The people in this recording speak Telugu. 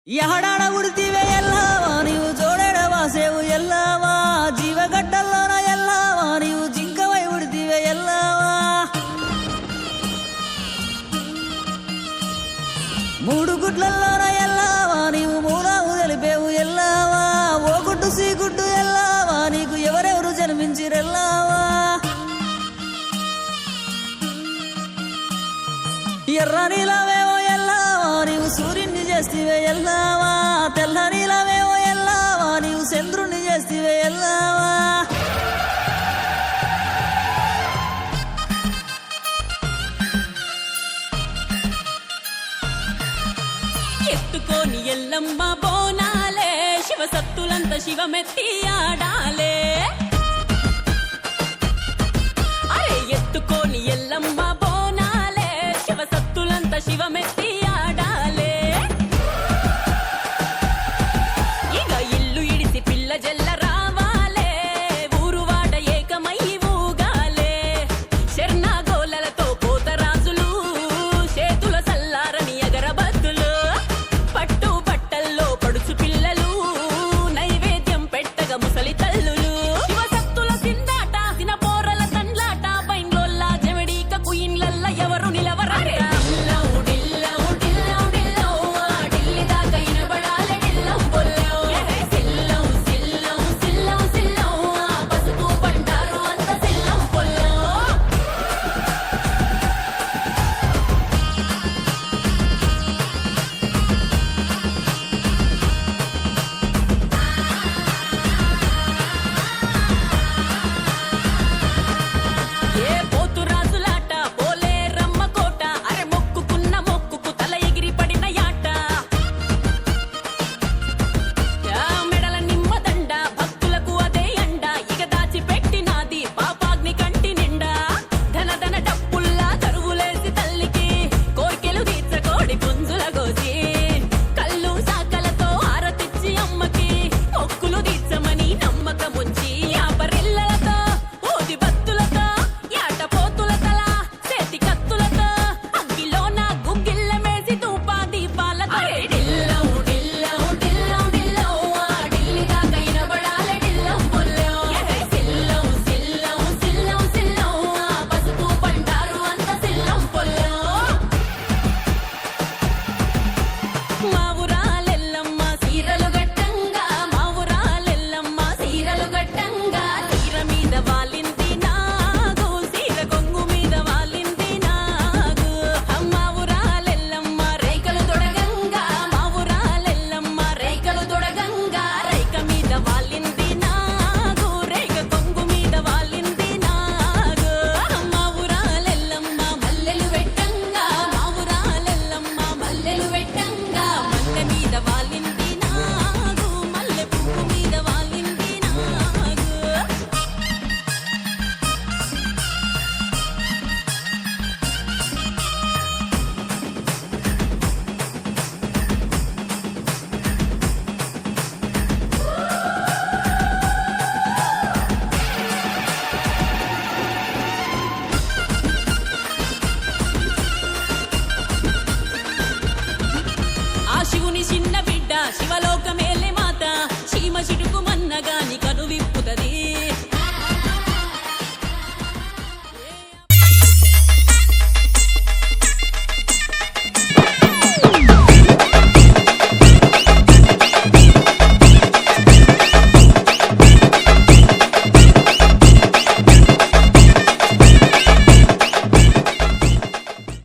ఎహడాడ ఉడితివే ఎల్లావా నీవు జోడెడవా సేవు ఎల్లావా జీవగడ్డల్లోన ఎల్లావా నీవు జింకవై ఉడితివే ఎల్లావా మూడు గుడ్లల్లోన ఎల్లావా నీవు మూలాము తెలిపేవు ఎల్లావా ఓ గుడ్డు సీ గుడ్డు ఎల్లావా నీకు ఎవరెవరు జన్మించిరెల్లావా ఎర్ర నీలవేవో ఎల్లావా నీవు సూర్యుని చేస్తివే ఎల్లావా తెల్ల నీలవేవో ఎల్లావా నీవు చంద్రుని చేస్తివే ఎల్లావా ఎత్తుకోని ఎల్లమ్మ బోనాలే శివసత్తులంత శివమెత్తి ఆడాలే